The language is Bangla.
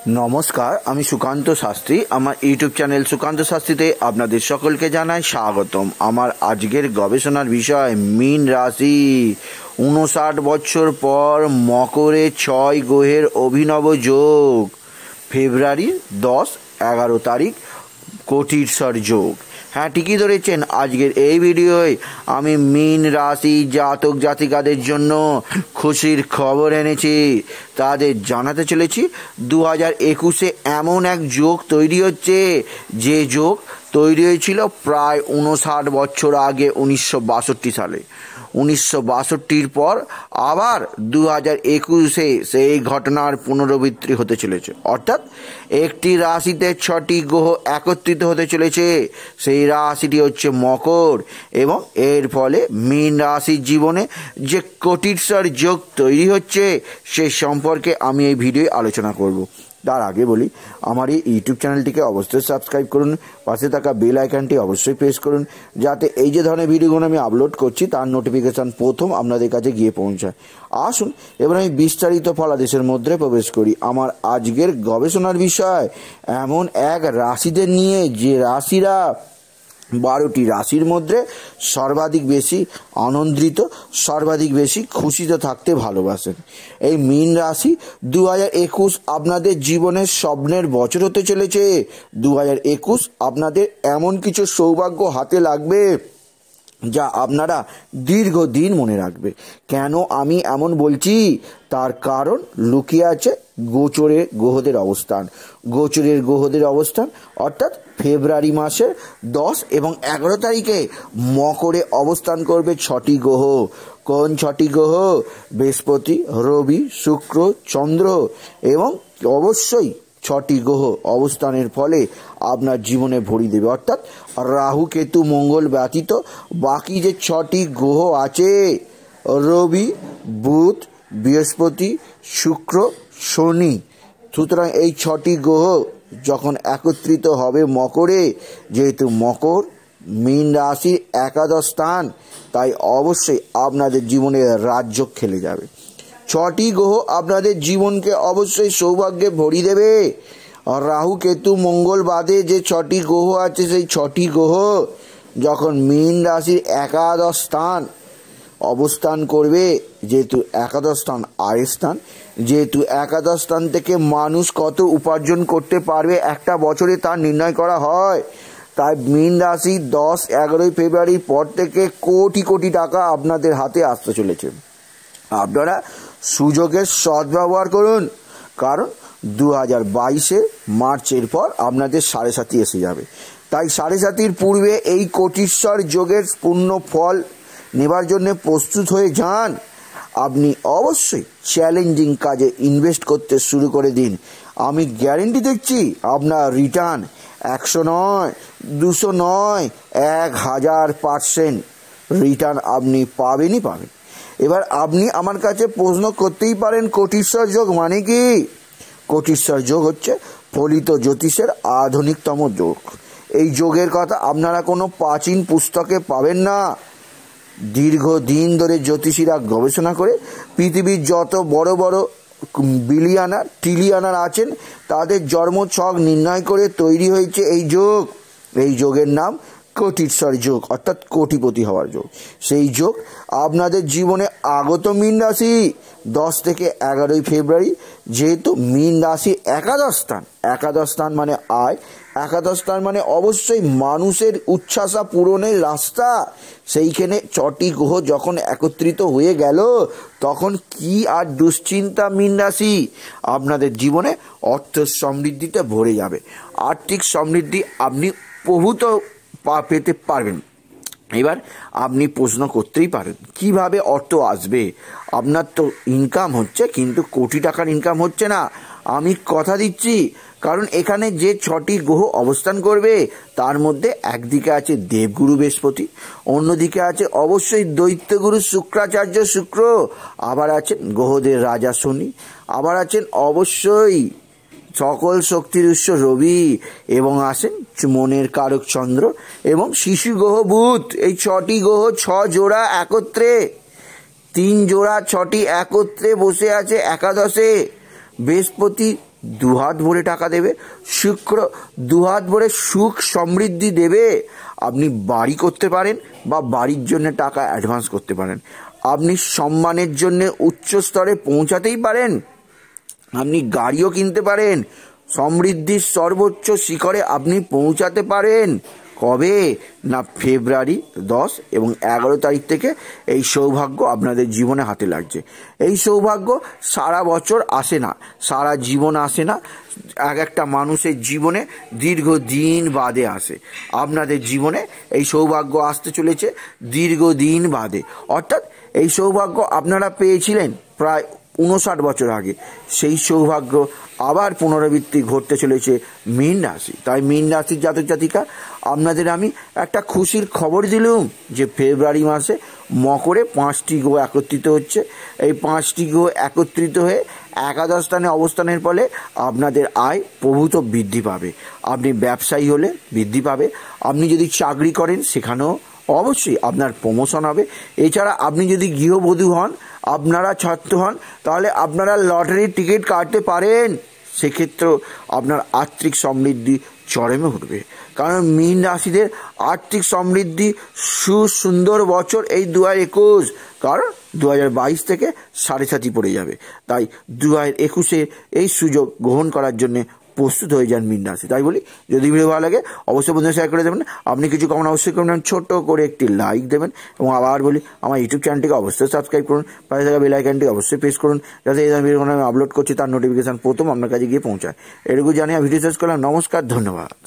নমস্কার, আমি সুকান্ত শাস্ত্রী। আমার ইউটিউব চ্যানেল সুকান্ত শাস্ত্রীতে আপনাদের সকলকে জানাই স্বাগতম। আমার আজকের গবেষণার বিষয় মীন রাশি। 59 বছর পর মকরে 6 গ্রহের অভিনব যোগ। ফেব্রুয়ারির 10-11 তারিখ কোটিশ্বর যোগ। হ্যাঁ, ঠিকই ধরেছেন। আজকের এই ভিডিওয় আমি মীন রাশি জাতক জাতিকাদের জন্য খুশির খবর এনেছি। তাদের জানাতে চলেছি 2021-এ এমন এক যোগ তৈরি হচ্ছে, যে যোগ তৈরি হয়েছিল প্রায় 59 বছর আগে 1962 সালে। 1962-র পর আবার 2021-এ সেই ঘটনার পুনরাবৃত্তি হতে চলেছে। অর্থাৎ একটি রাশিতে 6টি গ্রহ একত্রিত হতে চলেছে। সেই রাশিটি হচ্ছে মকর, এবং এর ফলে মীন রাশির জীবনে যে কোটিশ্বর যোগ তৈরি হচ্ছে সে সম্পর্কে আমি এই ভিডিওয়ে আলোচনা করব। তার আগে বলি, আমার এই ইউটিউব চ্যানেলটিকে অবশ্যই সাবস্ক্রাইব করুন, পাশে থাকা বেল আইকনটি অবশ্যই প্রেস করুন, যাতে এই যে ধরনের ভিডিওগুলো আমি আপলোড করছি তার নোটিফিকেশান প্রথম আপনাদের কাছে গিয়ে পৌঁছায়। আসুন এবার আমি বিস্তারিত ফলাদেশের মধ্যে প্রবেশ করি। আমার আজকের গবেষণার বিষয় এমন এক রাশিদের নিয়ে, যে রাশিরা 12টি রাশির মধ্যে সর্বাধিক বেশি আনন্দিত, সর্বাধিক বেশি খুশিতে থাকতে ভালোবাসেন। এই মীন রাশি 2021 আপনাদের জীবনের স্বপ্নের বছর হতে চলেছে। 2021 আপনাদের এমন কিছু সৌভাগ্য হাতে লাগবে যা আপনারা দীর্ঘদিন মনে রাখবে। কেন আমি এমন বলছি, তার কারণ লুকিয়ে আছে গোচরের গ্রহদের অবস্থান। গোচরের গ্রহদের অবস্থান অর্থাৎ ফেব্রুয়ারি মাসের 10 এবং 11 তারিখে মকরে অবস্থান করবে 6টি গ্রহ। কোন 6টি গ্রহ? বৃহস্পতি, রবি, শুক্র, চন্দ্র, এবং অবশ্যই 6টি গ্রহ অবস্থানের ফলে আপনার জীবনে ভরি দেবে। অর্থাৎ রাহু, কেতু, মঙ্গল ব্যতীত বাকি যে 6টি গ্রহ আছে, রবি, বুধ, বৃহস্পতি, শুক্র, শনি, সুতরাং এই 6টি গ্রহ যখন একত্রিত হবে মকরে, যেহেতু মকর মীন রাশির একাদশ স্থান, তাই অবশ্যই আপনাদের জীবনে রাজযোগ খেলে যাবে। 6টি গ্রহ আপনাদের জীবনকে অবশ্যই সৌভাগ্যে ভরিয়ে দেবে। রাহু, কেতু, মঙ্গল বাদে যে 6টি গ্রহ আছে, সেই 6টি গ্রহ যখন মীন রাশির একাদশ স্থান অবস্থান করবে, যেহেতু একাদশ স্থান আয়ের স্থান, যেহেতু একাদশ স্থান থেকে মানুষ কত উপার্জন করতে পারবে একটা বছরে তা নির্ণয় করা হয়, তাই মীন রাশি 10-11 ফেব্রুয়ারির পর থেকে কোটি কোটি টাকা আপনাদের হাতে আসতে চলেছে। আপনারা সুযোগের সদ্ব্যবহার করুন, কারণ 2022-এ মার্চের পর আপনাদের 7.5 এসে যাবে। তাই 7.5-র পূর্বে এই কোটিশ্বর যোগের পূর্ণ ফল নেবার জন্য প্রস্তুত হয়ে যান। আপনি অবশ্যই চ্যালেঞ্জিং কাজে ইনভেস্ট করতে শুরু করে দিন। আমি গ্যারেন্টি দিচ্ছি আপনার রিটার্ন 100 নয়, 200 নয়, 1000% রিটার্ন আপনি পাবেনই পাবেন। এবার আপনি আমার কাছে প্রশ্ন করতেই পারেন, কোটিশ্বর যোগ মানে কি? কোটিশ্বর যোগ হচ্ছে ফলিত জ্যোতিষের আধুনিকতম যোগ। এই যোগের কথা আপনারা কোনো প্রাচীন পুস্তকে পাবেন না। দীর্ঘদিন ধরে জ্যোতিষীরা গবেষণা করে পৃথিবীর যত বড় বড় বিলিয়নার, ট্রিলিয়নার আছেন, তাদের জন্মছক নির্ণয় করে তৈরি হয়েছে এই যোগ। এই যোগের নাম কোটিশ্বর যোগ, অর্থাৎ কোটিপতি হওয়ার যোগ। সেই যোগ আপনাদের জীবনে আগত মীন রাশি 10 থেকে 11 ফেব্রুয়ারি, যেহেতু মীন রাশি একাদশ স্থান, একাদশ স্থান মানে আয়, একাদশ স্থান মানে অবশ্যই মানুষের উচ্ছ্বাসা পূরণের রাস্তা। সেইখানে 6টি গ্রহ যখন একত্রিত হয়ে গেল, তখন কি আর দুশ্চিন্তা মীন রাশি? আপনাদের জীবনে অর্থ সমৃদ্ধিতে ভরে যাবে। আর্থিক সমৃদ্ধি আপনি প্রভূত পেতে পারবেন। এবার আপনি প্রশ্ন করতেই পারেন, কিভাবে অর্থ আসবে? আপনার তো ইনকাম হচ্ছে, কিন্তু কোটি টাকার ইনকাম হচ্ছে না। আমি কথা দিচ্ছি, কারণ এখানে যে 6টি গ্রহ অবস্থান করবে তার মধ্যে একদিকে আছে দেবগুরু বৃহস্পতি, অন্যদিকে আছে অবশ্যই দৈত্যগুরু শুক্রাচার্য শুক্র, আবার আছেন গ্রহদের রাজা শনি, আবার আছেন অবশ্যই সকল শক্তির উৎস রবি, এবং আসেন মনের কারক চন্দ্র, এবং শিশু গ্রহ বুধ। এই 6টি গ্রহ 6 জোড়া একত্রে, 3 জোড়া 6টি একত্রে বসে আছে একাদশে। বৃহস্পতি দুহাত ভরে টাকা দেবে, শুক্র দুহাত ভরে সুখ সমৃদ্ধি দেবে। আপনি বাড়ি করতে পারেন বা বাড়ির জন্য টাকা অ্যাডভান্স করতে পারেন। আপনি সম্মানের জন্য উচ্চ স্তরে পৌঁছাতেই পারেন, আপনি গাড়িও কিনতে পারেন, সমৃদ্ধির সর্বোচ্চ শিখরে আপনি পৌঁছাতে পারেন। কবে না ফেব্রুয়ারি 10 এবং 11 তারিখ থেকে এই সৌভাগ্য আপনাদের জীবনে হাতে লাগছে। এই সৌভাগ্য সারা বছর আসে না, সারা জীবন আসে না, এক একটা মানুষের জীবনে দীর্ঘদিন বাদে আসে। আপনাদের জীবনে এই সৌভাগ্য আসতে চলেছে দীর্ঘদিন বাদে, অর্থাৎ এই সৌভাগ্য আপনারা পেয়েছিলেন প্রায় 59 বছর আগে। সেই সৌভাগ্য আবার পুনরাবৃত্তি ঘটতে চলেছে মীন রাশি। তাই মীন রাশির জাতক জাতিকা, আপনাদের আমি একটা খুশির খবর দিলুম যে ফেব্রুয়ারি মাসে মকরে 5টি গ্রহ একত্রিত হচ্ছে। এই 5টি গ্রহ একত্রিত হয়ে একাদশ স্থানে অবস্থানের ফলে আপনাদের আয় প্রভূত বৃদ্ধি পাবে। আপনি ব্যবসায়ী হলে বৃদ্ধি পাবে, আপনি যদি চাকরি করেন সেখানেও অবশ্যই আপনার প্রমোশন হবে। এছাড়া আপনি যদি গৃহবধূ হন, আপনারা ছাত্র হন, তাহলে আপনারা লটারির টিকিট কাটতে পারেন। সেক্ষেত্রেও আপনার আর্থিক সমৃদ্ধি চরমে উঠবে, কারণ মীন রাশিদের আর্থিক সমৃদ্ধি সুন্দর বছর এই 2021, কারণ 2022 থেকে 7.5 পড়ে যাবে। তাই 2021-এ এই সুযোগ গ্রহণ করার জন্যে প্রস্তুত হয়ে যান মীন রাশি। তাই বলি, যদি ভিডিও ভালো লাগে অবশ্যই বন্ধুদের শেয়ার করে দেবেন। আপনি কিছু কমেন্ট অবশ্যই করবেন, ছোট্ট করে একটি লাইক দেবেন, এবং আবার বলি আমার ইউটিউব চ্যানেলটিকে অবশ্যই সাবস্ক্রাইব করুন, পাশে থাকা বেল আইকনটি অবশ্যই প্রেস করুন, যাতে এই ভিডিও আমি আপলোড করছি তার নোটিফিকেশন প্রথম আপনার কাছে গিয়ে পৌঁছায়। এটুকু জানিয়ে ভিডিও শেষ করলাম। নমস্কার, ধন্যবাদ।